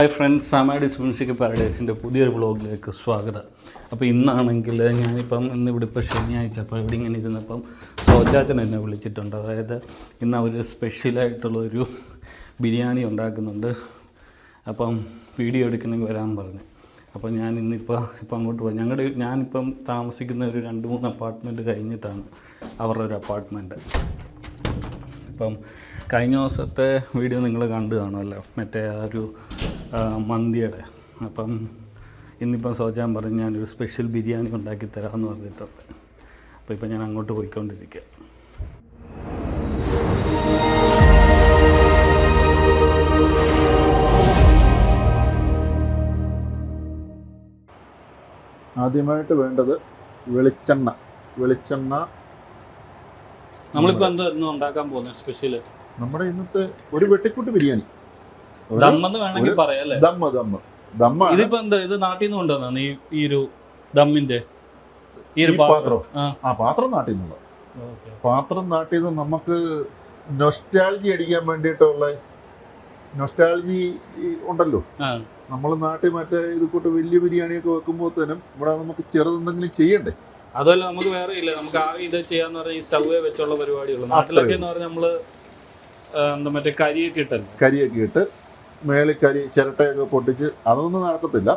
Hi friends, സാമാഡിസ് music പാരഡൈസിൻ്റെ പുതിയൊരു വ്ളോഗിലേക്ക് സ്വാഗതം. അപ്പോൾ ഇന്നാണെങ്കിൽ ഇന്നിവിടെ ഇപ്പോൾ ശനിയാഴ്ച, അപ്പോൾ ഇവിടെ ഇങ്ങനെ ഇരുന്നപ്പം സോജാച്ചൻ എന്നെ വിളിച്ചിട്ടുണ്ട്. അതായത് ഇന്ന് അവർ സ്പെഷ്യലായിട്ടുള്ളൊരു ബിരിയാണി ഉണ്ടാക്കുന്നുണ്ട്. അപ്പം വീഡിയോ എടുക്കണമെങ്കിൽ വരാൻ പറഞ്ഞു. അപ്പോൾ ഞാൻ ഇപ്പം അങ്ങോട്ട് പോയി. ഞാനിപ്പം താമസിക്കുന്ന ഒരു 2-3 അപ്പാർട്ട്മെൻറ്റ് കഴിഞ്ഞിട്ടാണ് അവരുടെ ഒരു അപ്പാർട്ട്മെൻറ്റ്. അപ്പം കഴിഞ്ഞ ദിവസത്തെ വീഡിയോ നിങ്ങൾ കണ്ടു കാണുമല്ലോ, മറ്റേ ആ ഒരു മന്തിയുടെ. അപ്പം ഇന്നിപ്പം സോജാൻ പറഞ്ഞ് ഞാനൊരു സ്പെഷ്യൽ ബിരിയാണി ഉണ്ടാക്കി തരാമെന്ന് പറഞ്ഞിട്ടുണ്ട്. അപ്പോൾ ഇപ്പം ഞാൻ അങ്ങോട്ട് പോയിക്കൊണ്ടിരിക്കുക. ആദ്യമായിട്ട് വേണ്ടത് വെളിച്ചെണ്ണ. നമ്മളിപ്പോൾ എന്തായിരുന്നു ഉണ്ടാക്കാൻ പോകുന്നത് സ്പെഷ്യൽ? നമ്മുടെ ഇന്നത്തെ ഒരു വെട്ടിക്കൂട്ട് ബിരിയാണി. ദമ്മെന്ന് വേണമെങ്കിൽ പറയാം അല്ലേ? ദമ്മാണ്. ഇതിപ്പോ എന്താ, ഇത് നാട്ടിൽ നിന്ന് കൊണ്ടുവന്നാണ് ഈ ഒരു ദമ്മിന്റെ ഈ ഒരു പാത്രം? പാത്രം നാട്ടിൽ നിന്നുള്ള പാത്രം. നാട്ടിൽ നിന്ന് നമുക്ക് നൊസ്റ്റാൾജി അടിക്കാൻ വേണ്ടിയിട്ടുള്ള നൊസ്റ്റാൾജി ഉണ്ടല്ലോ. നമ്മൾ നാട്ടിൽ മറ്റേ ഇത് കൂട്ട് വലിയ ബിരിയാണിയൊക്കെ വെക്കുമ്പോഴത്തേനും ഇവിടെ നമുക്ക് ചെറുതെന്തെങ്കിലും ചെയ്യണ്ടേ. അതല്ല, നമുക്ക് വേറെ ഇല്ല. നമുക്ക് ആകെ ഇത് ചെയ്യാന്ന് പറഞ്ഞാൽ ഈ സ്റ്റൗവേ വെച്ചുള്ള പരിപാടിയുള്ളൂ. നാട്ടിലൊക്കെ എന്ന് പറഞ്ഞാൽ നമ്മള് എന്താ മറ്റേ കരിയൊക്കെ ഇട്ട് മേളിൽ ചിരട്ടയൊക്കെ പൊട്ടിച്ച് അതൊന്നും നടക്കത്തില്ല.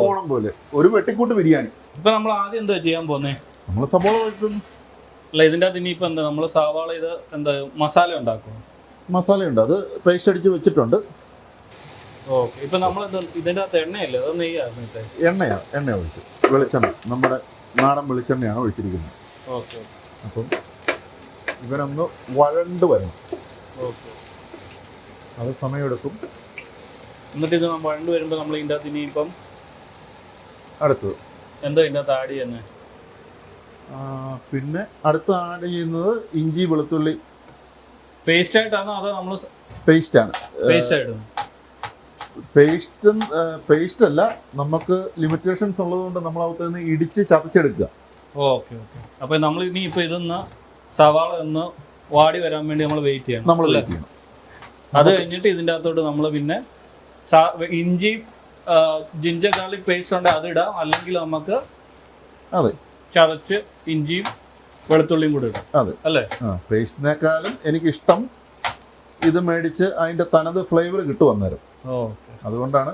ഓണം പോലെ ഒരു വെട്ടിക്കൂട്ട് ബിരിയാണി. ഇപ്പൊ നമ്മൾ ആദ്യം എന്താ ചെയ്യാൻ പോന്നേ? നമ്മൾ സവാള വഴറ്റുന്നു. അല്ല, ഇതിന്റെ അകത്ത് ഇനിയിപ്പോ എന്താ നമ്മള് സവാള ഇത് എന്താ മസാല ഉണ്ടാക്കും? മസാലയുണ്ട്, അത് പേസ്റ്റ് അടിച്ച് വെച്ചിട്ടുണ്ട്. ഓക്കെ. ഇപ്പൊ നമ്മൾ ഇതിന്റെ അകത്ത് എണ്ണയല്ലേ, അത് നെയ്യാണ്? എണ്ണ ഒഴിച്ചു. വെളിച്ചെണ്ണ, നമ്മുടെ നാടൻ വെളിച്ചെണ്ണയാണ് ഒഴിച്ചിരിക്കുന്നത്. ഓക്കെ. അപ്പം ഇവനൊന്ന് വഴണ്ട് വരണം. ഓക്കെ. അത് സമയമെടുക്കും. എന്നിട്ട് ഇത് വഴണ്ട് വരുമ്പോൾ നമ്മൾ ഇതിൻ്റെ അകത്ത് ഇനിയിപ്പം അടുത്തത് എന്താ ഇതിൻ്റെ അകത്ത് ആഡ് ചെയ്യുന്നത്? പിന്നെ അടുത്ത് ആഡ് ചെയ്യുന്നത് ഇഞ്ചി വെളുത്തുള്ളി പേസ്റ്റ് ആയിട്ടാണോ അതോ നമ്മൾ പേസ്റ്റാണ്? പേസ്റ്റ് അല്ല, നമുക്ക് ലിമിറ്റേഷൻസ് ഉള്ളതുകൊണ്ട് നമ്മൾ അകത്ത് നിന്ന് ഇടിച്ച് ചതച്ചെടുക്കുക. ഓക്കെ. അപ്പോൾ നമ്മൾ ഇനി ഇപ്പോൾ ഇതൊന്ന് സവാള ഒന്ന് വാടി വരാൻ വേണ്ടി നമ്മൾ വെയിറ്റ് ചെയ്യണം. അത് കഴിഞ്ഞിട്ട് ഇതിൻ്റെ അകത്തോട്ട് നമ്മൾ പിന്നെ ഇഞ്ചി ജിഞ്ചർ ഗാർലിക് പേസ്റ്റ് ഉണ്ട്, അത് ഇടാം. അല്ലെങ്കിൽ നമുക്ക് ചതച്ച് ഇഞ്ചിയും വെളുത്തുള്ളിയും കൂടെ ഇടാം. അതെ അല്ലേ? പേസ്റ്റിനേക്കാളും എനിക്കിഷ്ടം ഇത് മേടിച്ച് അതിന്റെ തനത് ഫ്ലേവർ കിട്ടും അന്നേരം. അതുകൊണ്ടാണ്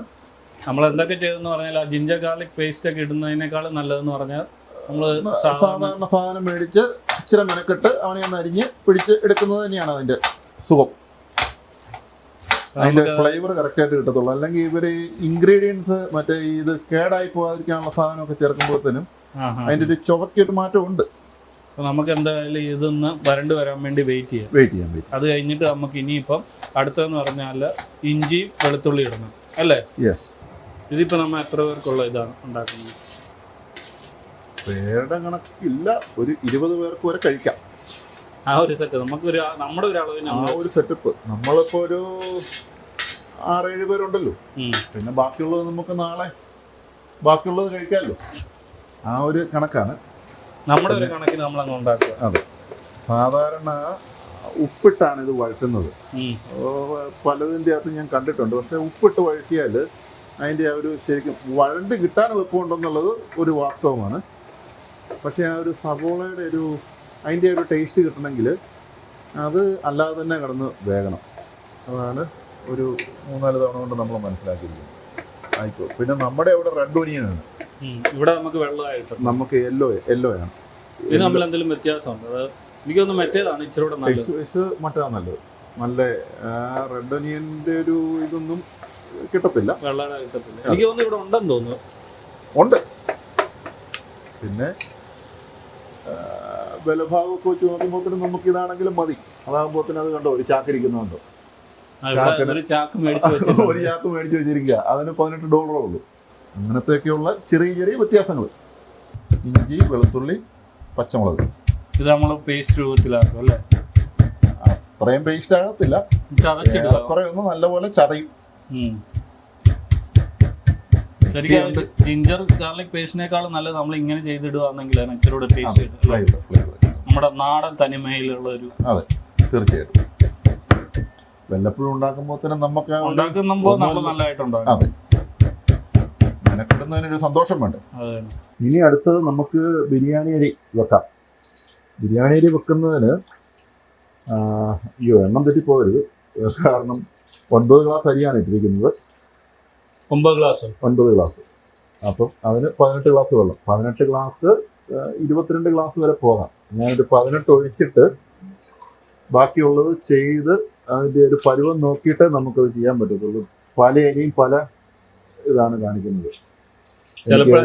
നമ്മൾ എന്തൊക്കെ ചെയ്തെന്ന് പറഞ്ഞാൽ ആ ജിഞ്ചർ ഗാർലിക് പേസ്റ്റ് ഒക്കെ ഇടുന്നതിനേക്കാളും നല്ലതെന്ന് പറഞ്ഞാൽ നമ്മൾ സാധാരണ സാധനം മേടിച്ച് ഇച്ചിരി മെനക്കെട്ട് അവനെ ഒന്ന് അരിഞ്ഞ് പിടിച്ച് എടുക്കുന്നത് തന്നെയാണ് അതിന്റെ സുഖം. അതിന്റെ ഫ്ലേവർ കറക്റ്റായിട്ട് കിട്ടത്തുള്ളൂ. അല്ലെങ്കിൽ ഇവര് ഇൻഗ്രീഡിയൻസ് മറ്റേ ഇത് കേടായി പോകാതിരിക്കാനുള്ള സാധനമൊക്കെ ചേർക്കുമ്പോഴത്തേനും അതിന്റെ ഒരു ചുവക്കൊരു മാറ്റം ഉണ്ട്. നമുക്ക് എന്തായാലും ഇതൊന്ന് വരണ്ട് വരാൻ വേണ്ടി വെയിറ്റ് ചെയ്യാം. അത് കഴിഞ്ഞിട്ട് നമുക്ക് ഇനിയിപ്പം അടുത്തതെന്ന് പറഞ്ഞാൽ ഇഞ്ചി വെളുത്തുള്ളി ഇടണം അല്ലേ? യെസ്. ഇതിപ്പോ നമ്മൾ എത്ര പേർക്കുള്ള ഇതാണ് ഉണ്ടാക്കുന്നത്? പേരുടെ കണക്കില്ല, ഒരു 20 പേർക്ക് വരെ കഴിക്കാം. ആ ഒരു സെറ്റ് നമുക്ക് നമ്മുടെ ഒരു അളവിന് ആ ഒരു സെറ്റപ്പ്. നമ്മളിപ്പോ ഒരു 6-7 പേരുണ്ടല്ലോ, പിന്നെ ബാക്കിയുള്ളത് നമുക്ക് നാളെ ബാക്കിയുള്ളത് കഴിക്കാമല്ലോ. ആ ഒരു കണക്കാണ് നമ്മുടെ ഒരു കണക്കിന് നമ്മൾ അങ്ങ് ഉണ്ടാക്കുക. അതെ. സാധാരണ ഉപ്പിട്ടാണ് ഇത് വഴറ്റുന്നത്. പലതിൻ്റെ അകത്ത് ഞാൻ കണ്ടിട്ടുണ്ട്. പക്ഷെ ഉപ്പിട്ട് വഴറ്റിയാൽ അതിൻ്റെ ആ ഒരു ശരിക്കും വഴണ്ട് കിട്ടാൻ എളുപ്പമുണ്ടെന്നുള്ളത് ഒരു വാസ്തവമാണ്. പക്ഷെ ആ ഒരു സവോളയുടെ അതിൻ്റെ ഒരു ടേസ്റ്റ് കിട്ടണമെങ്കിൽ അത് അല്ലാതെ തന്നെ കിടന്ന് വേകണം. അതാണ് ഒരു 3-4 തവണ കൊണ്ട് നമ്മൾ മനസ്സിലാക്കിയിരിക്കുന്നത്. ആയിക്കോ. പിന്നെ നമ്മുടെ അവിടെ റെഡ് ഒനിയനാണ്, ഇവിടെ നമുക്ക് വെള്ളമായിട്ട് നമുക്ക് യെല്ലോ ആണ്. ഇത് നമ്മൾ എന്തെങ്കിലും വ്യത്യാസമുണ്ട്? എനിക്കൊന്ന് മറ്റേതാണ് ഇച്ചിരി മറ്റേതാണ് നല്ലത്. നല്ല റെഡ് ഒനിയൻ്റെ ഒരു ഇതൊന്നും കിട്ടത്തില്ല, വെള്ളം കിട്ടത്തില്ല. എനിക്ക് തോന്നുന്നു ഇവിടെ ഉണ്ടെന്ന് തോന്നുന്നു. ഉണ്ട്. പിന്നെ വിലഭാഗമൊക്കെ വെച്ച് നോക്കുമ്പോഴത്തേനും നമുക്ക് ഇതാണെങ്കിലും മതി. അതാകുമ്പോഴത്തേനും അത് കണ്ടോ, ഒരു ചാക്കിരിക്കുന്നുണ്ടോ, ഒരു ചാക്ക് മേടിച്ച് വെച്ചിരിക്കുക. അതിന് $18 ഉള്ളൂ. അങ്ങനത്തെയൊക്കെയുള്ള ചെറിയ വ്യത്യാസങ്ങൾ. ഇഞ്ചി വെളുത്തുള്ളി പച്ചമുളക് ഇത് നമ്മൾ പേസ്റ്റ് രൂപത്തിലാക്കും അല്ലേ? അത്രയും പേസ്റ്റ് ആകത്തില്ല, കുറയൊന്നും നല്ലപോലെ ചതയും. ജിഞ്ചർ ഗാർലിക് പേസ്റ്റിനേക്കാളും നല്ലത് നമ്മൾ ഇങ്ങനെ ചെയ്തിടുകയാണെങ്കിലാണ് ഇച്ചിരി ടേസ്റ്റ്, നമ്മുടെ നാടൻ തനിമയിലുള്ള ഒരു. അതെ, തീർച്ചയായിട്ടും. വല്ലപ്പോഴും ഉണ്ടാക്കുമ്പോൾ തന്നെ നമുക്ക് ആ ഒരു ഉണ്ടാക്കുമ്പോൾ നമ്മൾ നല്ലതായിട്ടുണ്ടാകും. അതെ, മെനക്കെടുന്നതിനൊരു സന്തോഷം വേണ്ട. അതെ. ഇനി അടുത്തത് നമുക്ക് ബിരിയാണി അരി വെക്കാം. ബിരിയാണി അരി വെക്കുന്നതിന് എണ്ണം തെറ്റിപ്പോകരുത്. കാരണം 9 ഗ്ലാസ് അരിയാണ് ഇട്ടിരിക്കുന്നത്. 9 ഗ്ലാസ്. അപ്പം അതിന് 18 ഗ്ലാസ് വെള്ളം. 18 ഗ്ലാസ് 22 ഗ്ലാസ് വരെ പോകാം. ഞാനൊരു 18 ഒഴിച്ചിട്ട് ബാക്കിയുള്ളത് ചെയ്ത് അതിൻ്റെ ഒരു പരുവം നോക്കിയിട്ടേ നമുക്കത് ചെയ്യാൻ പറ്റത്തുള്ളൂ. പല അരിയും പല ഇതാണ് കാണിക്കുന്നത്.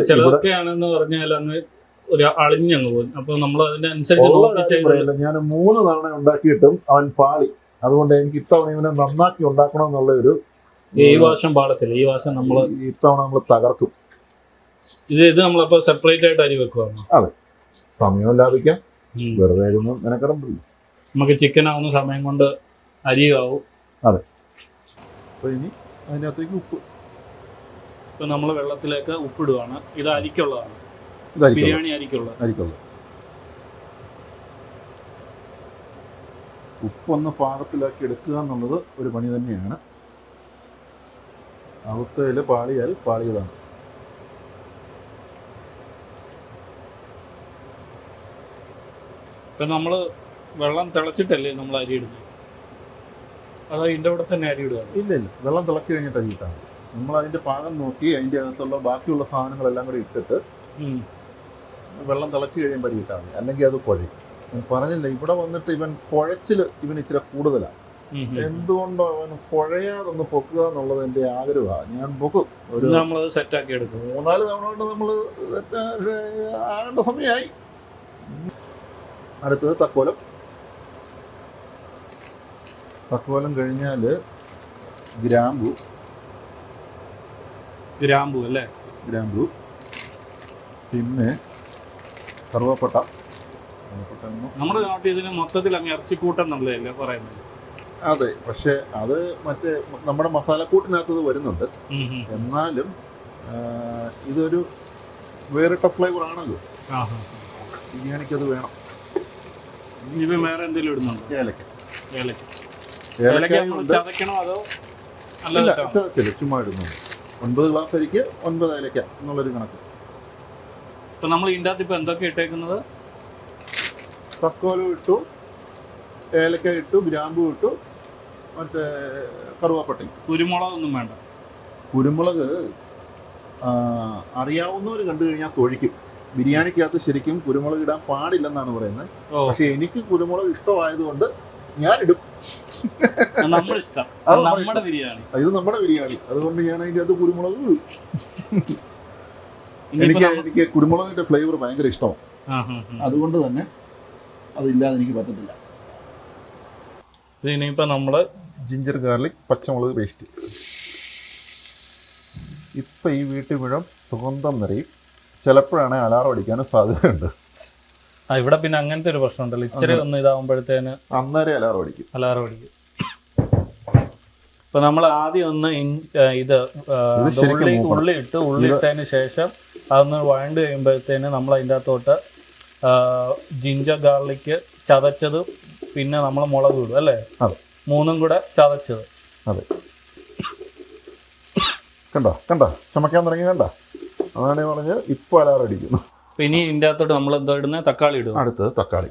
ചിലതൊക്കെയാണെന്ന് പറഞ്ഞാൽ അങ്ങ് ഒരു അളിഞ്ഞങ്ങ് പോകും. അപ്പൊ നമ്മൾ അതിന്റെ അനുസരിച്ച് ഞാൻ 3 തവണ ഉണ്ടാക്കിയിട്ടും അവൻ പാളി. അതുകൊണ്ട് എനിക്ക് ഇത്തവണ ഇവനെ നന്നാക്കി ഉണ്ടാക്കണമെന്നുള്ള ഒരു ഈ വർഷം പാടത്തില്ല. ഈ വർഷം ഇത്തവണ നമ്മൾ തകർക്കും. ഇത് നമ്മളപ്പോ സെപ്പറേറ്റ് ആയിട്ട് അരി വെക്കുവാണ്. അതെ, സമയവും ലാഭിക്കാം, വെറുതെ മെനക്കടം. നമുക്ക് ചിക്കൻ ആവുന്ന സമയം കൊണ്ട് അരിയും ആവും. അതെ. അപ്പൊ ഇനി അതിനകത്തേക്ക് ഉപ്പ്. ഇപ്പൊ നമ്മൾ വെള്ളത്തിലേക്ക് ഉപ്പിടുവാണ്. ഇത് അരിക്കുള്ളതാണ്, ബിരിയാണി അരിക്കുള്ളത്. ഉപ്പൊന്ന് പാകത്തിലാക്കി എടുക്കുക എന്നുള്ളത് ഒരു പണി തന്നെയാണ്. അവസ്ഥയിൽ പാളിയാൽ പാളിയതാണ്. ഇപ്പൊ നമ്മള് വെള്ളം തിളച്ചിട്ടല്ലേ നമ്മൾ അരി ഇടുന്നത്? അതോ ഇതിൻ്റെ കൂടെ തന്നെ അരി ഇടുക? ഇല്ല, വെള്ളം തിളച്ച് കഴിഞ്ഞിട്ട് അരി ഇട്ടാൽ മതി. നമ്മൾ അതിന്റെ പാകം നോക്കി അതിന്റെ അകത്തുള്ള ബാക്കിയുള്ള സാധനങ്ങളെല്ലാം കൂടി ഇട്ടിട്ട് വെള്ളം തിളച്ച് കഴിയുമ്പോൾ അരി ഇട്ടാൽ മതി. അല്ലെങ്കിൽ അത് കുഴയും. പറഞ്ഞില്ല, ഇവിടെ വന്നിട്ട് ഇവൻ ഇച്ചിരി കൂടുതലാണ്. എന്തുകൊണ്ടോ അവൻ കുഴയാതൊന്ന് പൊക്കുക എന്നുള്ളത് എൻ്റെ ആഗ്രഹമാണ്. ഞാൻ പൊക്കും. ഒരു 3-4 തവണ കൊണ്ട് നമ്മൾ ആകേണ്ട സമയമായി. അടുത്തത് തക്കോലം കഴിഞ്ഞാൽ ഗ്രാമ്പു അല്ലേ? ഗ്രാമ്പു, പിന്നെ കറുവപ്പട്ട. നമ്മുടെ നാട്ടിൽ ഇതിന് മൊത്തത്തിൽ അങ്ങ് ഇറച്ചിക്കൂട്ടം എന്നുള്ളതല്ലേ പറയുന്നത്? അതെ, പക്ഷെ അത് മറ്റേ നമ്മുടെ മസാലക്കൂട്ടിനകത്ത് വരുന്നുണ്ട്. എന്നാലും ഇതൊരു വേറിട്ട ഫ്ലേവർ ആണല്ലോ. ബിരിയാണിക്ക് അത് വേണം. ഇവ വേറെ എന്തെങ്കിലും ഇടുന്നുണ്ടോ? ചതച്ചില്ല, ചുമ്മാ ഇടുന്നുണ്ട്. 9 ഗ്ലാസ് അരിക്ക് 9 ഏലക്ക എന്നുള്ളൊരു കണക്ക്. ഇപ്പൊ നമ്മൾ ഇതിൻ്റെ അകത്ത് ഇപ്പൊ എന്തൊക്കെ ഇട്ടേക്കുന്നത്? തക്കോലം ഇട്ടു, ഏലക്ക ഇട്ടു, ഗ്രാമ്പു ഇട്ടു, മറ്റേ കറുവാപ്പട്ടയും. കുരുമുളകൊന്നും വേണ്ട. കുരുമുളക് അറിയാവുന്നവർ കണ്ടു കഴിഞ്ഞാൽ തൊഴിക്കും. ബിരിയാണിക്കകത്ത് ശരിക്കും കുരുമുളക് ഇടാൻ പാടില്ലെന്നാണ് പറയുന്നത്. പക്ഷെ എനിക്ക് കുരുമുളക് ഇഷ്ടമായതുകൊണ്ട് ഞാനിടും. ഇത് നമ്മുടെ ബിരിയാണി, അതുകൊണ്ട് ഞാൻ അതിൻ്റെ അകത്ത് കുരുമുളക് ഇടും. എനിക്ക് കുരുമുളകിന്റെ ഫ്ലേവർ ഭയങ്കര ഇഷ്ടമാണ്. അതുകൊണ്ട് തന്നെ അതില്ലാതെ എനിക്ക് പറ്റത്തില്ല. ഇനിയിപ്പോൾ നമ്മൾ ജിഞ്ചർ ഗാർലിക് പച്ചമുളക് പേസ്റ്റ്. ഇപ്പം ഈ വീട്ടിൽ മുഴുവൻ സുഗന്ധം നിറയും. ചിലപ്പോഴാണ് അലാറം അടിക്കാനും സാധ്യതയുണ്ട്. ഇവിടെ പിന്നെ അങ്ങനത്തെ ഒരു പ്രശ്നമുണ്ടല്ലോ, ഇച്ചിരി ഒന്ന് ഇതാകുമ്പോഴത്തേന് അന്നേരം അലാറം അടിക്കും. ഇപ്പൊ നമ്മൾ ആദ്യം ഒന്ന് ഉള്ളി ഇട്ടതിന് ശേഷം അതൊന്ന് വഴണ്ട് കഴിയുമ്പോഴത്തേന് നമ്മൾ അതിൻ്റെ അകത്തോട്ട് ജിഞ്ചർ ഗാർലിക്ക് ചതച്ചത്, പിന്നെ നമ്മൾ മുളക് ഇടും അല്ലേ? അതെ, 3ഉം കൂടെ ചതച്ചത്. അതെ, കണ്ടോ ചമയ്ക്കാൻ തുടങ്ങി. അതാണ് പറഞ്ഞത്, ഇപ്പൊ അലാറം അടിക്കുന്നു. ഇനി ഇതിൻ്റെ അകത്തോട്ട് നമ്മൾ എന്താ ഇടുന്നത്? തക്കാളി ഇടും. അടുത്തത് തക്കാളി.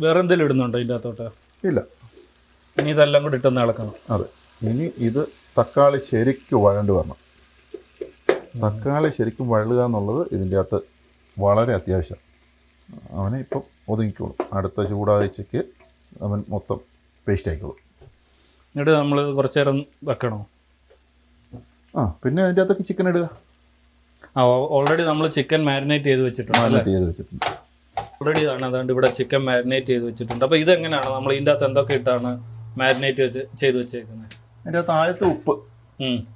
വേറെ എന്തെങ്കിലും ഇടുന്നുണ്ടോ ഇതിൻ്റെ അകത്തോട്ട്? ഇല്ല. ഇനി ഇതെല്ലാം കൂടി ഇട്ടൊന്ന് ഇളക്കണം. അതെ, ഇനി ഇത് തക്കാളി ശരിക്കും വഴണ്ട് വരണം. തക്കാളി ശരിക്കും വഴളുക എന്നുള്ളത് ഇതിൻ്റെ അകത്ത് വളരെ അത്യാവശ്യം. അവനെ ഇപ്പം ഒതുങ്ങിക്കോളും. അടുത്ത ചൂടാഴ്ചയ്ക്ക് അവൻ മൊത്തം പേസ്റ്റ് ആയിക്കോളും. എന്നിട്ട് നമ്മൾ കുറച്ച് നേരം വെക്കണോ? പിന്നെ അതിൻ്റെ അകത്തൊക്കെ ചിക്കൻ ഇടുക. ഓൾറെഡി നമ്മൾ ചിക്കൻ മാരിനേറ്റ് ചെയ്ത് വെച്ചിട്ടുണ്ട്. ഓൾറെഡി ആണ്, അതുകൊണ്ട് ഇവിടെ ചിക്കൻ മാരിനേറ്റ് ചെയ്ത് വെച്ചിട്ടുണ്ട്. അപ്പോൾ ഇതെങ്ങനെയാണ് നമ്മൾ ഇതിൻ്റെ അകത്ത് എന്തൊക്കെ ഇട്ടാണ് മാരിനേറ്റ് ചെയ്ത് വെച്ചേക്കുന്നത്? അതിൻ്റെ അകത്ത് ആദ്യത്തെ ഉപ്പ്,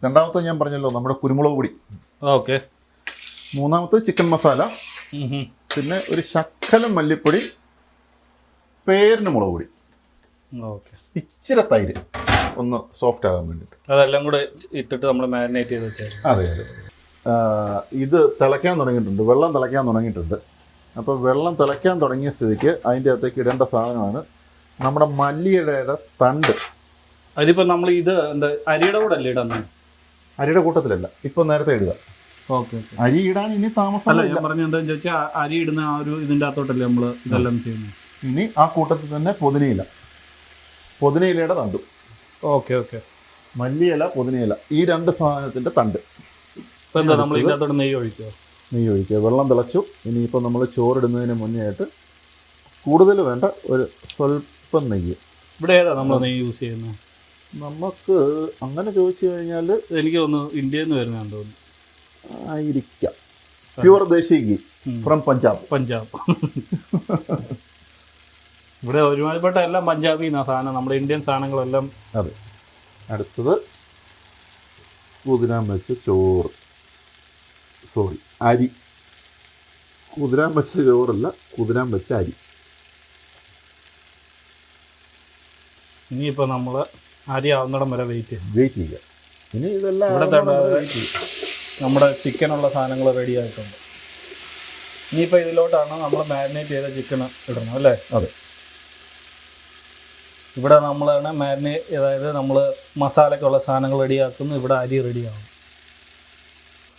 രണ്ടാമത്തെ ഞാൻ പറഞ്ഞല്ലോ നമ്മുടെ കുരുമുളക് പൊടി, ഓക്കെ, മൂന്നാമത്തെ ചിക്കൻ മസാല, പിന്നെ ഒരു ശക്കലം മല്ലിപ്പൊടി, പേരിന് മുളക് പൊടി, ഓക്കെ, ഇച്ചിരി തൈര് ഒന്ന് സോഫ്റ്റ് ആകാൻ വേണ്ടിയിട്ട്. അതെല്ലാം കൂടെ ഇട്ടിട്ട് നമ്മൾ മാരിനേറ്റ് ചെയ്ത് വെച്ചേക്കാം. അതെ. ഇത് തിളയ്ക്കാൻ തുടങ്ങിയിട്ടുണ്ട്, വെള്ളം തിളയ്ക്കാൻ തുടങ്ങിയിട്ടുണ്ട്. അപ്പോൾ വെള്ളം തിളയ്ക്കാൻ തുടങ്ങിയ സ്ഥിതിക്ക് അതിൻ്റെ അകത്തേക്ക് ഇടേണ്ട സാധനമാണ് നമ്മുടെ മല്ലിയിലയുടെ തണ്ട്. അതിപ്പോൾ നമ്മൾ ഇത് എന്താ അരിയുടെ കൂടെ അല്ലേ ഇടുന്നത്? അരിയുടെ കൂട്ടത്തിലല്ല, ഇപ്പം നേരത്തെ ഇടുക. ഓക്കെ. അരി ഇടാൻ ഇനി താമസം. ഞാൻ പറഞ്ഞ എന്താണെന്ന് ചോദിച്ചാൽ അരി ഇടുന്ന ആ ഒരു ഇതിൻ്റെ അകത്തോട്ടല്ലേ നമ്മൾ ഇതെല്ലാം ചെയ്യുന്നത്. ഇനി ആ കൂട്ടത്തിൽ തന്നെ പുതിനയിലയുടെ തണ്ടും. ഓക്കെ. മല്ലിയില, പുതിനയില, ഈ 2 സാധനത്തിൻ്റെ തണ്ട്. ഇപ്പം എന്താ നമ്മൾ ഇതിനകത്തോട്ട് നെയ്യ് ഒഴിക്കുക. വെള്ളം തിളച്ചു. ഇനിയിപ്പോൾ നമ്മൾ ചോറിടുന്നതിന് മുന്നേ ആയിട്ട് കൂടുതൽ വേണ്ട ഒരു സ്വല്പം നെയ്യ്. ഇവിടെ ഏതാ നമ്മൾ നെയ്യ് യൂസ് ചെയ്യുന്നത്? നമുക്ക് അങ്ങനെ ചോദിച്ചു കഴിഞ്ഞാൽ എനിക്ക് തോന്നുന്നു ഇന്ത്യയിൽ നിന്ന് വരുന്നതാണെന്ന് തോന്നുന്നു. ആയിരിക്കാം. Pure desi ghee from Punjab. ഇവിടെ ഒരുമാതിരിപ്പെട്ട എല്ലാം പഞ്ചാബി സാധനം, നമ്മുടെ ഇന്ത്യൻ സാധനങ്ങളെല്ലാം. അതെ. അടുത്തത് കുതിരാൻ വെച്ച ചോറ്, അരി. കുതിരാൻ വെച്ച ചോറല്ല, കുതിരാൻ വെച്ച അരി. ഇനിയിപ്പോൾ നമ്മൾ അരി ആവുന്നിടം വരെ വെയിറ്റ് ചെയ്യുക. ഇനി ഇതെല്ലാം നമ്മുടെ ചിക്കനുള്ള സാധനങ്ങൾ റെഡി ആയിട്ടുണ്ട്. ഇനിയിപ്പോൾ ഇതിലോട്ടാണ് നമ്മൾ മാരിനേറ്റ് ചെയ്ത ചിക്കൻ ഇടണം അല്ലേ? അതെ. ഇവിടെ നമ്മളാണ് അതായത് നമ്മൾ മസാലയ്ക്കുള്ള സാധനങ്ങൾ റെഡിയാക്കുന്നു, ഇവിടെ അരി റെഡിയാകും.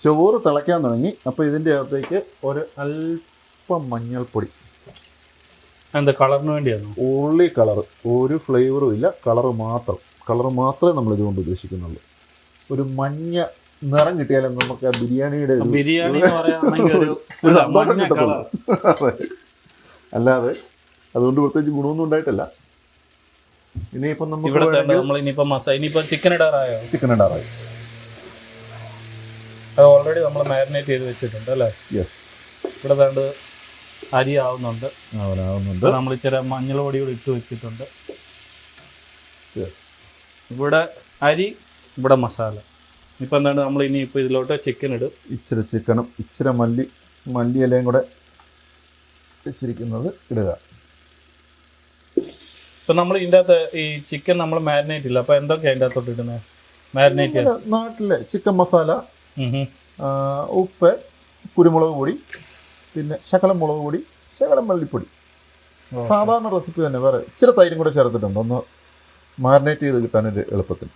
ചോറ് തിളയ്ക്കാൻ തുടങ്ങി. അപ്പോൾ ഇതിൻ്റെ അകത്തേക്ക് ഒരു അല്പം മഞ്ഞൾപ്പൊടി. എന്താ കളറിന് വേണ്ടിയാണ്? ഓൺലി കളർ, ഒരു ഫ്ലേവറും ഇല്ല, കളർ മാത്രമേ നമ്മൾ ഇതുകൊണ്ട് ഉദ്ദേശിക്കുന്നുള്ളൂ. ഒരു മഞ്ഞ നിറം കിട്ടിയാലും നമുക്ക് ആ ബിരിയാണിയുടെ ബിരിയാണി അല്ലാതെ അതുകൊണ്ട് പ്രത്യേകിച്ച് ഗുണമൊന്നും ഉണ്ടായിട്ടില്ല. ഇനിയിപ്പം ഇനിയിപ്പോൾ ചിക്കൻ ഇടാറായോ? അത് ഓൾറെഡി നമ്മൾ മാരിനേറ്റ് ചെയ്ത് വെച്ചിട്ടുണ്ട് അല്ലേ? യെസ്. ഇവിടെ വേണ്ട അരി ആവുന്നുണ്ട്. നമ്മൾ ഇച്ചിരി മഞ്ഞൾ പൊടി കൂടി ഇട്ട് വെച്ചിട്ടുണ്ട്. ഇവിടെ അരി, ഇവിടെ മസാല. ഇപ്പം എന്താണ് നമ്മൾ ഇനിയിപ്പോൾ ഇതിലോട്ട് ചിക്കൻ ഇടും. ഇച്ചിരി ചിക്കനും ഇച്ചിരി മല്ലിയിലയും കൂടെ വെച്ചിരിക്കുന്നത് ഇടുക. ഇപ്പം നമ്മൾ ഇതിൻ്റെ അകത്ത് ഈ ചിക്കൻ നമ്മൾ മാരിനേറ്റ് ഇല്ല, അപ്പോൾ എന്തൊക്കെയാണ് അതിൻ്റെ അകത്തോട്ട് ഇടുന്നത്? മാരിനേറ്റ് നാട്ടിലെ ചിക്കൻ മസാല, ഉപ്പ്, കുരുമുളക് പൊടി, പിന്നെ ശകലം മുളക് പൊടി, ശകലം മല്ലിപ്പൊടി. സാധാരണ റെസിപ്പി തന്നെ. വേറെ ഇച്ചിരി തൈരും കൂടെ ചേർത്തിട്ടുണ്ട്, ഒന്ന് മാരിനേറ്റ് ചെയ്ത് കിട്ടാനൊരു എളുപ്പത്തിന്.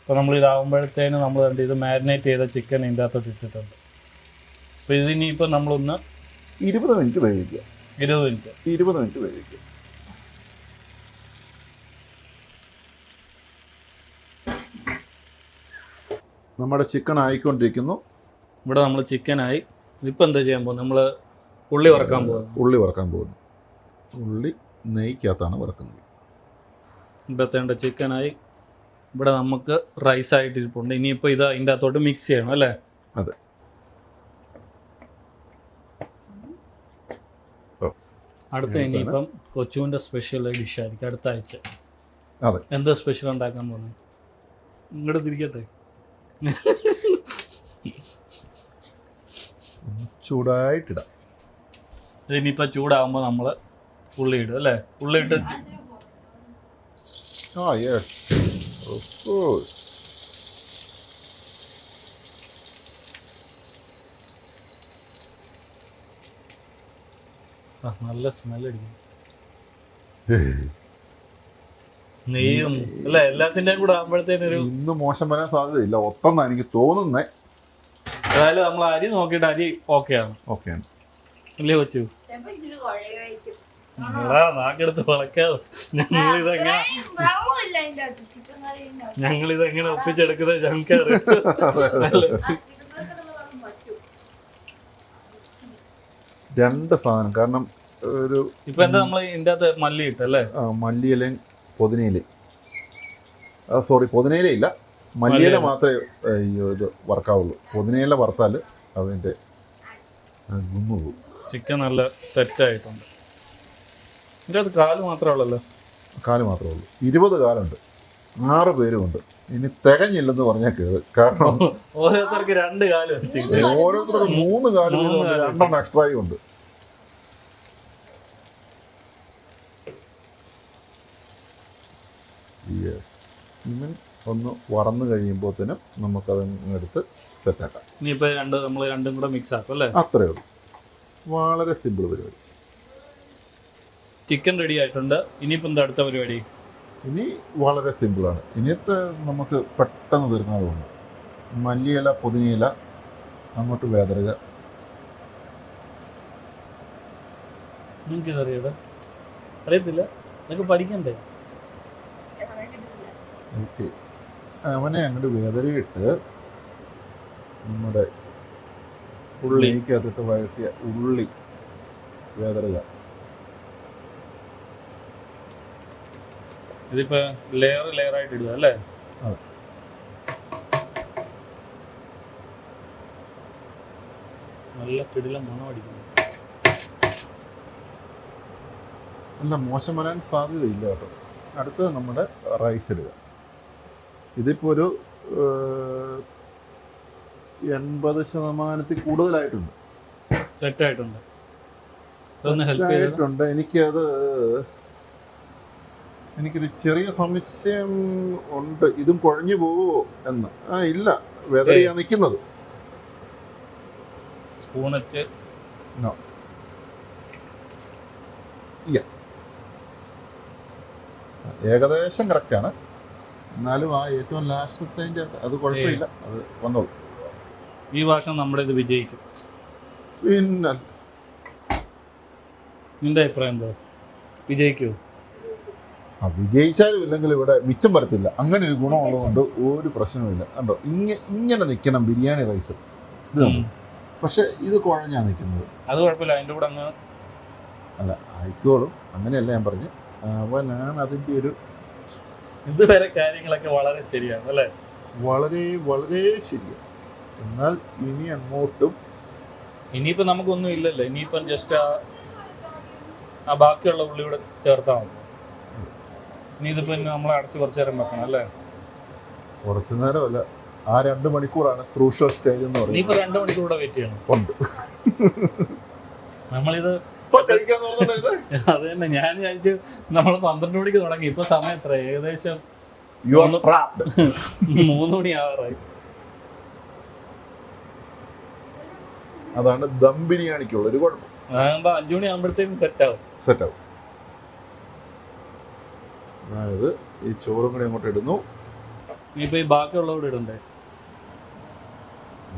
അപ്പോൾ നമ്മൾ ഇതാകുമ്പോഴത്തേന് നമ്മൾ ഇത് മാരിനേറ്റ് ചെയ്ത ചിക്കൻ ഇതിൻ്റെ അകത്തോട്ട് ഇട്ടിട്ടുണ്ട്. അപ്പോൾ ഇതിനിപ്പോൾ നമ്മളൊന്ന് 20 മിനിറ്റ് വേവിക്കുക. 20 മിനിറ്റ് വേവിക്കുക. നമ്മുടെ ചിക്കൻ ആയിക്കൊണ്ടിരിക്കുന്നു. ഇവിടെ നമ്മൾ ചിക്കനായി. ഇപ്പം എന്താ ചെയ്യാൻ പോകുന്നത്? നമ്മൾ ഉള്ളി വറക്കാൻ പോകുന്നു. ഉള്ളി നെയ്ക്കകത്താണ് വറക്കുന്നത്. ഇവിടത്തേണ്ട ചിക്കനായി. ഇവിടെ നമുക്ക് റൈസായിട്ടിരിപ്പുണ്ട്. ഇനിയിപ്പോൾ ഇത് അതിൻ്റെ അകത്തോട്ട് മിക്സ് ചെയ്യണം അല്ലേ? അതെ. അടുത്ത ഇനിയിപ്പം കൊച്ചുവിൻ്റെ സ്പെഷ്യൽ ഡിഷായിരിക്കും അടുത്ത ആഴ്ച. അതെ. എന്താ സ്പെഷ്യൽ ഉണ്ടാക്കാൻ പോകുന്നത്? ഇങ്ങോട്ട് തിരിക്കട്ടെ. ചൂടായിട്ടിടാം. ഇനിയിപ്പോൾ ചൂടാകുമ്പോൾ നമ്മൾ ഉള്ളി ഇടും അല്ലേ? ഉള്ളി ഇട്ട് നല്ല സ്മെൽ അടിക്കും. നെയ്യും അല്ലേ എല്ലാത്തിൻ്റെയും കൂടെ ആകുമ്പോഴത്തേനൊരു ഇന്ന് മോശം വരാൻ സാധ്യതയില്ല. ഒപ്പം എനിക്ക് തോന്നുന്നേ. അതായത് നമ്മൾ അരി നോക്കിയിട്ട് അരി ഓക്കെയാണ് അല്ലേ കൊച്ചു? നാക്കെടുത്ത് വളക്കാതെ ഞങ്ങളിതെങ്ങനെ ഒപ്പിച്ചെടുക്കുന്നത് ഞങ്ങൾക്കറിയാം. രണ്ട് സാധനം. കാരണം ഒരു ഇപ്പൊ എന്താ നമ്മൾ ഇതിൻ്റെ അകത്ത് മല്ലി ഇട്ടല്ലേ? മല്ലിയിലയും പുതിനയിലയും. പുതിനയില ഇല്ല, മല്ലിയില മാത്രമേ ഇത് വറക്കാവുള്ളൂ. പുതിനയില വറുത്താൽ അതിൻ്റെ പോകും. ചിക്കൻ നല്ല സെറ്റായിട്ടുണ്ട്. ഇതിൻ്റെ അത് കാല് മാത്രമേ ഉള്ളല്ലോ? കാല് മാത്രമേ ഉള്ളൂ. 20 കാലുണ്ട്, 6 പേരുമുണ്ട്. ഇനി തികഞ്ഞില്ലെന്ന് പറഞ്ഞാൽ കേത്. കാരണം ഓരോരുത്തർക്ക് 2 കാല്, ഓരോരുത്തർക്ക് 3 കാല്, 2 എക്സ്ട്രായും ഉണ്ട്. യെസ്. ഒന്ന് വറന്ന് കഴിയുമ്പോഴത്തേനും നമുക്കത് എടുത്ത് സെറ്റാക്കാം. ഇനിയിപ്പോൾ നമ്മൾ രണ്ടും കൂടെ മിക്സ് ആക്കും അല്ലേ? അത്രയേ ഉള്ളൂ. വളരെ സിമ്പിൾ പരിപാടി. ചിക്കൻ റെഡി ആയിട്ടുണ്ട്. ഇനിയിപ്പോൾ എന്താ അടുത്ത പരിപാടി? ഇനി വളരെ സിമ്പിളാണ്. ഇനിയത്തെ നമുക്ക് പെട്ടെന്ന് തീർക്കാനുള്ളതാണ്. മല്ലിയില പുതിനയില അങ്ങോട്ട് വേദറുക. നിങ്ങൾക്ക് അറിയാതെ അറിയത്തില്ല, നിങ്ങൾക്ക് പഠിക്കണ്ടേ? ഓക്കെ, അവനെ അങ്ങോട്ട് വേദരയിട്ട് നമ്മുടെ ഉള്ളിക്കകത്തിട്ട് വഴറ്റിയ ഉള്ളി വേദറുക. ഇതിപ്പോൾ ലെയർ ആയിട്ട് ഇടുക അല്ലേ? അതെ. നല്ല കിടിലം മണം അടിക്കുന്നു. നല്ല മോശം വരാൻ സാധ്യതയില്ല കേട്ടോ. അടുത്തത് നമ്മുടെ റൈസ് ഇടുക. ഇതിപ്പോൾ ഒരു 80% കൂടുതലായിട്ടുണ്ട്. സെറ്റായിട്ടുണ്ട്. എനിക്കൊരു ചെറിയ സംശയം ഉണ്ട്, ഇതും കുഴഞ്ഞു പോവോ എന്ന്. ഇല്ല, വെതറിയാ നിൽക്കുന്നത്. സ്പൂൺ വെച്ച് ഏകദേശം കറക്റ്റാണ്. എന്നാലും ആ ഏറ്റവും ലാസ്റ്റത്തെ അത് കുഴപ്പമില്ല, അത് വന്നോളൂ. ഈ വർഷം നമ്മുടെ ഇത് വിജയിക്കും. പിന്നെ നിന്റെ അഭിപ്രായം എന്താ? വിജയിക്കുമോ? വിജയിച്ചാലും ഇല്ലെങ്കിലും ഇവിടെ മിച്ചം വരത്തില്ല. അങ്ങനെ ഒരു ഗുണമുള്ളതുകൊണ്ട് ഒരു പ്രശ്നവുമില്ല. കണ്ടോ, ഇങ്ങനെ നിൽക്കണം ബിരിയാണി റൈസ്. ഇത് പക്ഷെ ഇത് കുഴഞ്ഞാ നിൽക്കുന്നത്. അത് കുഴപ്പമില്ല, അതിൻ്റെ കൂടെ അങ്ങ് അല്ല ആയിക്കോളും, അങ്ങനെയല്ല ഞാൻ പറഞ്ഞ്. അവനാണ് അതിൻ്റെ ഒരു ഇതുവരെ കാര്യങ്ങളൊക്കെ വളരെ ശരിയാണ് അല്ലേ? വളരെ വളരെ ശരിയാണ്. എന്നാൽ ഇനി അങ്ങോട്ടും ഇനിയിപ്പോൾ നമുക്കൊന്നും ഇല്ലല്ലോ. ഇനിയിപ്പം ജസ്റ്റ് ആ ബാക്കിയുള്ള ഉള്ളി കൂടെ ചേർത്താൽ മതി. ഇനി ഇതിപ്പോൾ നമ്മൾ അടച്ച് കുറച്ച് നേരം വെക്കണം അല്ലേ? കുറച്ച് നേരമല്ല, ആ 2 മണിക്കൂറാണ് ക്രൂഷ്യൽ സ്റ്റേജ് എന്ന് പറയുന്നത്. ഇനിയിപ്പോൾ 2 മണിക്കൂർ കൂടെ വെയിറ്റ് ചെയ്യണം. ഉണ്ട്. നമ്മളിത് അത് തന്നെ ഞാൻ വിചാരിച്ചു നമ്മൾ 12 മണിക്ക് തുടങ്ങി. ഇപ്പൊ സമയം എത്ര? ഏകദേശം 3 മണി ആവാറായി. അതാണ് ദം ബിരിയാണിക്കുള്ള ഒരു കുഴപ്പം. 5 മണി ആകുമ്പോഴത്തേക്കും സെറ്റാവും. അതായത് ഈ ചോറും കൂടി അങ്ങോട്ട് ഇടുന്നു. ഇനിയിപ്പോ ഈ ബാക്കിയുള്ളവരോട് ഇടണ്ടേ?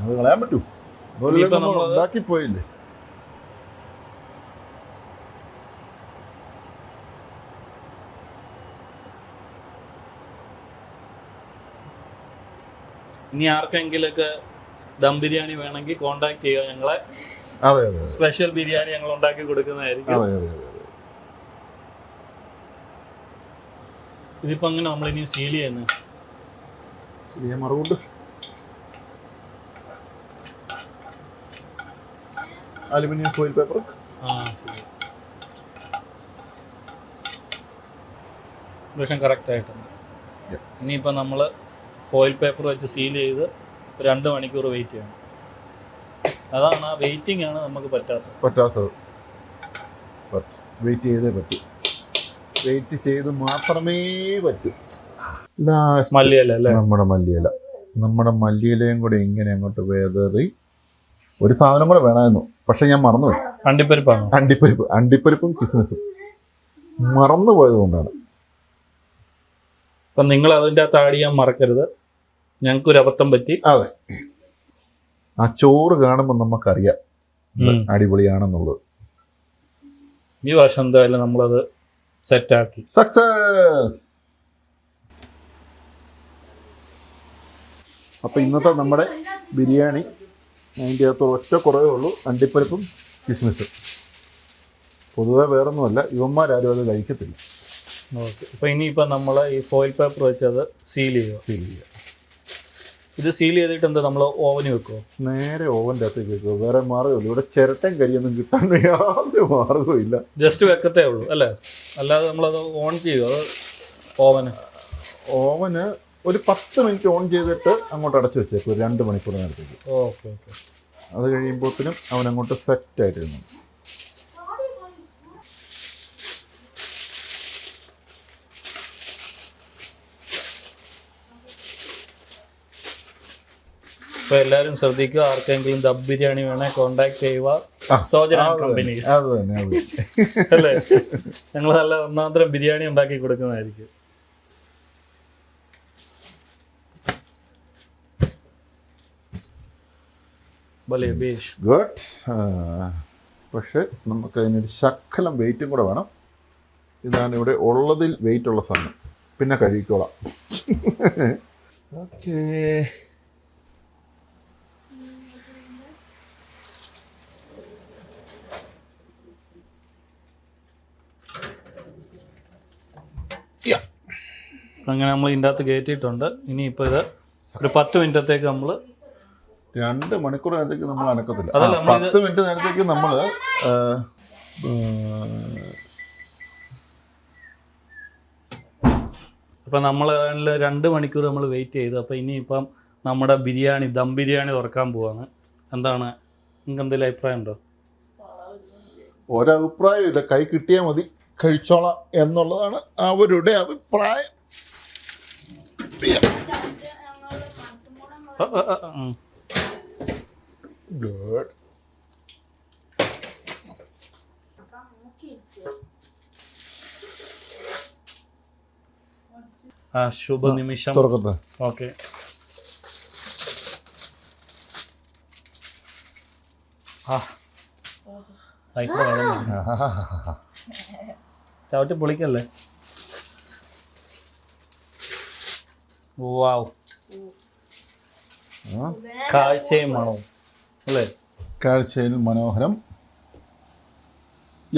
അത് കളയാൻ പറ്റൂ, ഉണ്ടാക്കി പോയില്ലേ. ഇനി ആർക്കെങ്കിലൊക്കെ ദം ബിരിയാണി വേണമെങ്കിൽ കോണ്ടാക്ട് ചെയ്യുക ഞങ്ങളെ. അതെ, സ്പെഷ്യൽ ബിരിയാണി ഞങ്ങൾ ഉണ്ടാക്കി കൊടുക്കുന്നതായിരിക്കും. ഇതിപ്പോ അങ്ങനെ നമ്മളിനി സീൽ ചെയ്യുന്നു. മറുകൊണ്ട് അലുമിനിയം ഫോയിൽ പേപ്പർ. കറക്റ്റ് ആയിട്ടുണ്ട്. ഇനിയിപ്പോൾ നമ്മൾ ഫോയിൽ പേപ്പർ വെച്ച് സീൽ ചെയ്ത് 2 മണിക്കൂർ വെയിറ്റ് ചെയ്യണം. അതാണ്, ആ വെയിറ്റിംഗ് ആണ് നമുക്ക് പറ്റാത്തത്. വെയിറ്റ് ചെയ്തേ പറ്റൂ. വെയിറ്റ് ചെയ്ത് മാത്രമേ പറ്റൂ. മല്ലിയില അല്ലേ? നമ്മുടെ മല്ലിയിലയും കൂടെ ഇങ്ങനെ അങ്ങോട്ട് വേദറി. ഒരു സാധനം കൂടെ വേണമായിരുന്നു, പക്ഷെ ഞാൻ മറന്നുപോയി. അണ്ടിപ്പരിപ്പും കിസ്മിസും മറന്നുപോയത് കൊണ്ടാണ്. അപ്പം നിങ്ങൾ അതിൻ്റെ അകത്ത് ആഡ് ചെയ്യാൻ മറക്കരുത്. ഞങ്ങൾക്കൊരു അബദ്ധം പറ്റി. അതെ, ആ ചോറ് കാണുമ്പോൾ നമുക്കറിയാം അടിപൊളിയാണെന്നുള്ളത്. ഈ വർഷം എന്തായാലും നമ്മളത് സെറ്റാക്കി. സക്സസ്. അപ്പോൾ ഇന്നത്തെ നമ്മുടെ ബിരിയാണി അതിൻ്റെ അകത്ത് ഒറ്റ കുറവേ ഉള്ളൂ, അണ്ടിപ്പരിപ്പും കിസ്മിസും. പൊതുവെ വേറൊന്നുമല്ല, ഇവന്മാരും അത് കഴിക്കത്തില്ല. ഓക്കെ, അപ്പോൾ ഇനിയിപ്പോൾ നമ്മൾ ഈ ഫോയിൽ പേപ്പർ വെച്ച് അത് സീൽ ചെയ്യുക. ഇത് സീൽ ചെയ്തിട്ട് എന്താ നമ്മൾ ഓവനിൽ വെക്കുമോ? നേരെ ഓവൻ്റെ അകത്തേക്ക് വെക്കുമോ? വേറെ മാർഗ്ഗമില്ല. ഇവിടെ ചിരട്ടയും കരിയൊന്നും കിട്ടാൻ യാതൊരു മാർഗ്ഗവും ഇല്ല. ജസ്റ്റ് വെക്കത്തേ ഉള്ളൂ അല്ലേ? അല്ലാതെ നമ്മളത് ഓൺ ചെയ്യുമോ? അത് ഓവന് ഒരു 10 മിനിറ്റ് ഓൺ ചെയ്തിട്ട് അങ്ങോട്ട് അടച്ചു വെച്ചേക്കും, 2 മണിക്കൂർ നേരത്തേക്ക്. ഓക്കെ. അത് കഴിയുമ്പോഴത്തേനും അവനങ്ങോട്ട് സെറ്റായിട്ടിരുന്നു. അപ്പോൾ എല്ലാവരും ശ്രദ്ധിക്കുക, ആർക്കെങ്കിലും ദം ബിരിയാണി വേണേൽ കോൺടാക്ട് ചെയ്യുക സോജന കമ്പനീസ്. അത് തന്നെ അല്ലേ? ഞങ്ങൾ നല്ല ഒന്നാന്തരം ബിരിയാണി ഉണ്ടാക്കി കൊടുക്കുന്നതായിരിക്കും. ഗുഡ്. പക്ഷെ നമുക്ക് അതിനൊരു ശക്കലം വെയിറ്റും കൂടെ വേണം. ഇതാണ് ഇവിടെ ഉള്ളതിൽ വെയിറ്റ് ഉള്ള സാധനം. പിന്നെ കഴിക്കോളാം. ഓക്കേ. അങ്ങനെ നമ്മൾ ഇതിൻ്റെ അകത്ത് കയറ്റിയിട്ടുണ്ട്. ഇനിയിപ്പോൾ ഇത് ഒരു 10 മിനിറ്റത്തേക്ക് നമ്മൾ 2 മണിക്കൂർ നേരത്തേക്ക് നമ്മൾ അനക്കത്തില്ല. 10 മിനിറ്റ് നേരത്തേക്ക് നമ്മൾ ഇപ്പം നമ്മൾ 2 മണിക്കൂർ നമ്മൾ വെയിറ്റ് ചെയ്തു. അപ്പോൾ ഇനിയിപ്പം നമ്മുടെ ബിരിയാണി ദം ബിരിയാണി തുറക്കാൻ പോവാണ്. എന്താണ് നിങ്ങൾക്ക് എന്തെങ്കിലും അഭിപ്രായം ഉണ്ടോ? ഒരഭിപ്രായമില്ല, കൈ കിട്ടിയാൽ മതി, കഴിച്ചോളാം എന്നുള്ളതാണ് അവരുടെ അഭിപ്രായം. ഗുഡ്. ശുഭ നിമിഷം തുറക്കട്ടെ. ഓക്കെ. ചവിട്ടി പൊളിക്കല്ലേ. വാവ്, കാഴ്ചയും മണവും അല്ലേ? കാഴ്ചയിൽ മനോഹരം.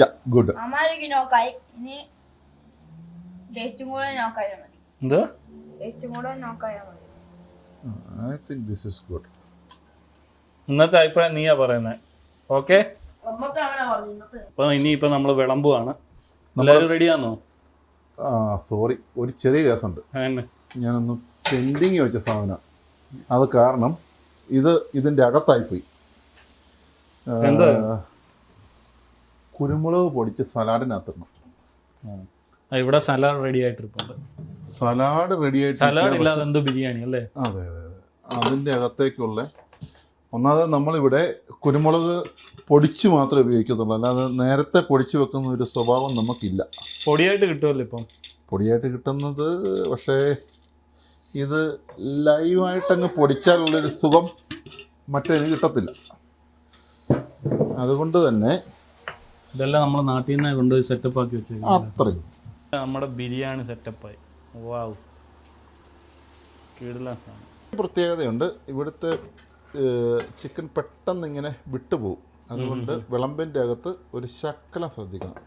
Yeah good. അമ്മാരിക്ക് നോക്കായി. ഇനി ടേസ്റ്റും കൂടെ നോക്കായാൽ മതി. എന്താ ടേസ്റ്റും കൂടെ നോക്കായാൽ മതി. I think this is good. ഇന്നത്തെ അഭിപ്രായം നീയാ പറയുന്നത്. ഓക്കെ. അപ്പോൾ ഇനിയിപ്പോൾ നമ്മൾ വിളമ്പുവാണ്. എല്ലാവരും റെഡിയാണോ? സോറി, ഒരു ചെറിയ കേസുണ്ട്. ഞാനൊന്ന് പെൻഡിങ് വെച്ച സാധനം. അത് കാരണം ഇതിൻ്റെ അകത്തായിപ്പോയി. കുരുമുളക് പൊടിച്ച് സലാഡിനകത്തിടണം. ഇവിടെ സലാഡ് റെഡി ആയിട്ടിരിപ്പുണ്ട്. സലാഡ് റെഡി ആയിട്ട് സലാഡ് ഇല്ലാതെ എന്തോ ബിരിയാണി അല്ലേ? അതെ അതെ അതെ. അതിൻ്റെ അകത്തേക്കുള്ള ഒന്നാമത് നമ്മളിവിടെ കുരുമുളക് പൊടിച്ച് മാത്രമേ ഉപയോഗിക്കത്തുള്ളൂ, അല്ലാതെ നേരത്തെ പൊടിച്ച് വെക്കുന്ന ഒരു സ്വഭാവം നമുക്കില്ല. പൊടിയായിട്ട് കിട്ടുമല്ലോ ഇപ്പം. പൊടിയായിട്ട് കിട്ടുന്നത്, പക്ഷേ ഇത് ലൈവായിട്ടങ്ങ് പൊടിച്ചാലുള്ളൊരു സുഖം മറ്റേതിന് കിട്ടത്തില്ല. അതുകൊണ്ട് തന്നെ ഇതെല്ലാം നമ്മൾ നാട്ടിൽ നിന്ന് കൊണ്ടുപോയി സെറ്റപ്പ് ആക്കി വെച്ചേക്കും. അത്രയും നമ്മുടെ ബിരിയാണി സെറ്റപ്പായി. വാവ്, കിടിലൻ സാധനം. പ്രത്യേകതയുണ്ട്. ഇവിടുത്തെ ചിക്കൻ പെട്ടെന്ന് ഇങ്ങനെ വിട്ടുപോകും. അതുകൊണ്ട് വിളമ്പിൻ്റെ അകത്ത് ഒരു ശക്കലം ശ്രദ്ധിക്കണം.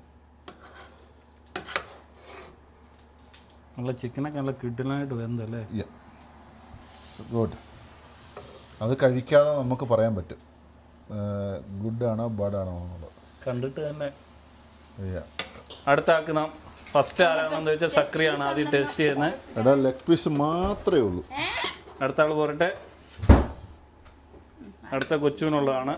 നല്ല ചിക്കനൊക്കെ നല്ല കിടിലനായിട്ട് വെന്തല്ലേ? ഗുഡ്. അത് കഴിക്കാതെ നമുക്ക് പറയാൻ പറ്റും ഗുഡാണോ ബാഡാണോ എന്നുള്ളത്. കണ്ടിട്ട് തന്നെ. അടുത്ത ആൾക്ക് നാം ഫസ്റ്റ് ആരാണെന്ന് വെച്ചാൽ സക്രിയാണ് ആദ്യം ടേസ്റ്റ് ചെയ്യുന്നത്. എടാ, ലെഗ് പീസ് മാത്രമേ ഉള്ളൂ. അടുത്ത ആൾ പോരട്ടെ. അടുത്ത കൊച്ചുവിനുള്ളതാണ്.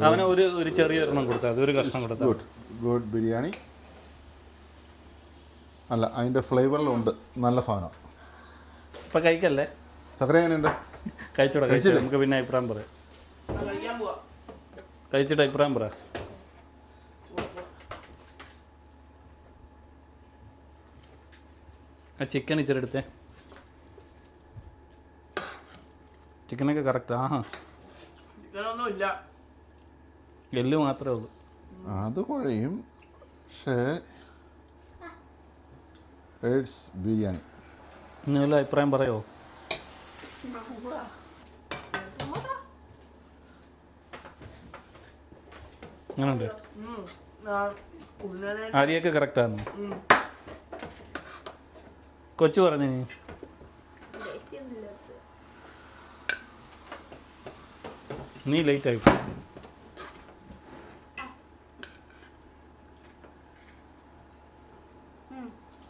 അവന് ഒരു ചെറിയ ഒരെണ്ണം കൊടുത്താൽ ഒരു കഷ്ണം കൊടുത്താൽ. Good good biryani. അല്ല, അതിൻ്റെ ഫ്ലേവറിലുണ്ട്, നല്ല സാധനം. ഇപ്പം കഴിക്കല്ലേ? സക്കര എങ്ങനെയുണ്ട്? കഴിച്ചോടാ, കഴിച്ചില്ല. നമുക്ക് പിന്നെ അഭിപ്രായം പറയാം. കഴിച്ചിട്ട് അഭിപ്രായം പറ. ആ ചിക്കൻ ഇച്ചിരി എടുത്തേ. ചിക്കനൊക്കെ കറക്റ്റ്. ആഹാ, എല്ല് മാത്രമേ ഉള്ളൂ. അത് കുഴയും. പക്ഷേ ബിരിയാണി ഇനി വല്ല അഭിപ്രായം പറയോ? അങ്ങനുണ്ട്. അരിയൊക്കെ കറക്റ്റാണ്. കൊച്ചു പറഞ്ഞു നീ ലേറ്റ് ആയി.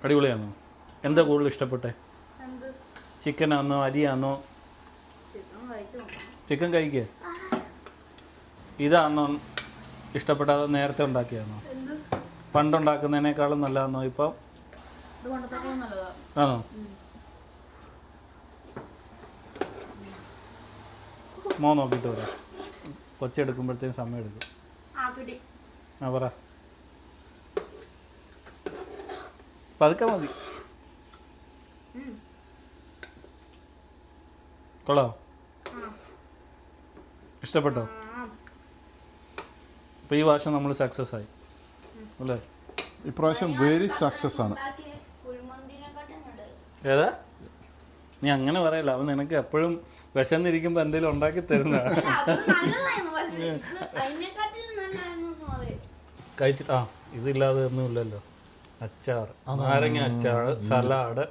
അടിപൊളിയാണോ? എന്താ കൂടുതൽ ഇഷ്ടപ്പെട്ടെ? ചിക്കനാണോ അരിയാണോ? ചിക്കൻ കഴിക്കുക. ഇതാണോ ഇഷ്ടപ്പെട്ടത്? നേരത്തെ ഉണ്ടാക്കിയാണോ? പണ്ടുണ്ടാക്കുന്നതിനേക്കാളും നല്ലതാണോ ഇപ്പം? ഇത് കൊണ്ടത്തേക്കാളും നല്ലതാ. ആണോ? മോൻ നോക്കിയിട്ട് വരാം. കൊച്ചെടുക്കുമ്പോഴത്തേക്കും സമയം എടുക്കും. ആ കിട്ടി. ആ പറ. പതുക്കെ മതി. കൊള്ളാം? ഇഷ്ടപ്പെട്ടോ? അപ്പോൾ ഈ വർഷം നമ്മൾ സക്സസ് ആയി അല്ലേ? ഇപ്രാവശ്യം വെരി സക്സസ് ആണ്. ഏതാ? നീ അങ്ങനെ പറയല്ല, അവൻ നിനക്ക് എപ്പോഴും വിശന്നിരിക്കുമ്പോൾ എന്തെങ്കിലും ഉണ്ടാക്കി തരുന്നതാണ്. കഴിച്ചിട്ട് ഇതില്ലാതെ ഒന്നുമില്ലല്ലോ. അച്ചാർ, നാരങ്ങ അച്ചാർ, സലാഡ്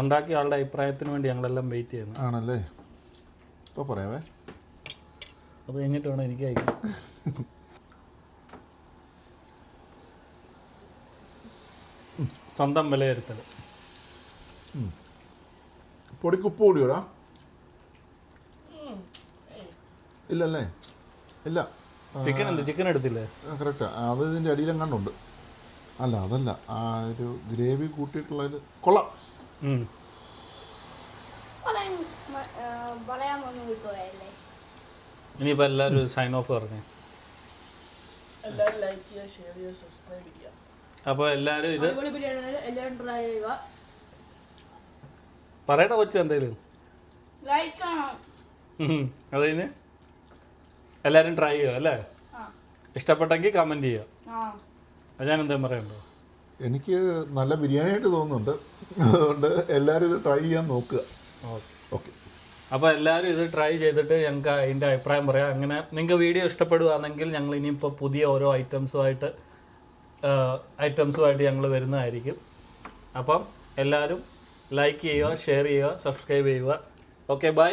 ഉണ്ടാക്കിയ ആളുടെ അഭിപ്രായത്തിന് വേണ്ടി ഞങ്ങളെല്ലാം വെയിറ്റ് ചെയ്യുന്നു. ആണല്ലേ? ഇപ്പോൾ പറയാവേ. അത് കഴിഞ്ഞിട്ട് വേണം എനിക്ക് കഴിക്കാൻ. സ്വന്തം വിലയിരുത്തൽ. പൊടിക്കുപ്പ് കൂടിയോടാ? ഇല്ലല്ലേ? ഇല്ല. ചിക്കൻ എന്ത്? ചിക്കൻ എടുത്തില്ലേ? കറക്റ്റാ. അത് ഇതിൻ്റെ അടിയിലെങ്ങാണ്ടുണ്ട്. അല്ല അതല്ല, ആ ഒരു ഗ്രേവി കൂട്ടിയിട്ടുള്ളത് കൊള്ളാം. ഇനിയിപ്പോൾ എല്ലാവരും സൈൻ ഓഫ് പറഞ്ഞേ. അപ്പോൾ എല്ലാവരും ഇത് പറയണ കൊച്ചു എന്തെങ്കിലും അത് കഴിഞ്ഞ് എല്ലാവരും ട്രൈ ചെയ്യുക അല്ലേ? ഇഷ്ടപ്പെട്ടെങ്കിൽ കമൻറ്റ് ചെയ്യുക. അത് ഞാൻ എന്തെങ്കിലും പറയണ്ടോ? എനിക്ക് നല്ല ബിരിയാണിയായിട്ട് തോന്നുന്നുണ്ട്. അതുകൊണ്ട് എല്ലാവരും ഇത് ട്രൈ ചെയ്യാൻ നോക്കുക. ഓക്കെ. അപ്പോൾ എല്ലാവരും ഇത് ട്രൈ ചെയ്തിട്ട് ഞങ്ങൾക്ക് അതിൻ്റെ അഭിപ്രായം പറയാം. അങ്ങനെ നിങ്ങൾക്ക് വീഡിയോ ഇഷ്ടപ്പെടുകയാണെങ്കിൽ ഞങ്ങൾ ഇനിയിപ്പോൾ പുതിയ ഓരോ ഐറ്റംസുമായിട്ട് ഞങ്ങൾ വരുന്നതായിരിക്കും. അപ്പം എല്ലാവരും ലൈക്ക് ചെയ്യുക, ഷെയർ ചെയ്യുക, സബ്സ്ക്രൈബ് ചെയ്യുക. Okay, by.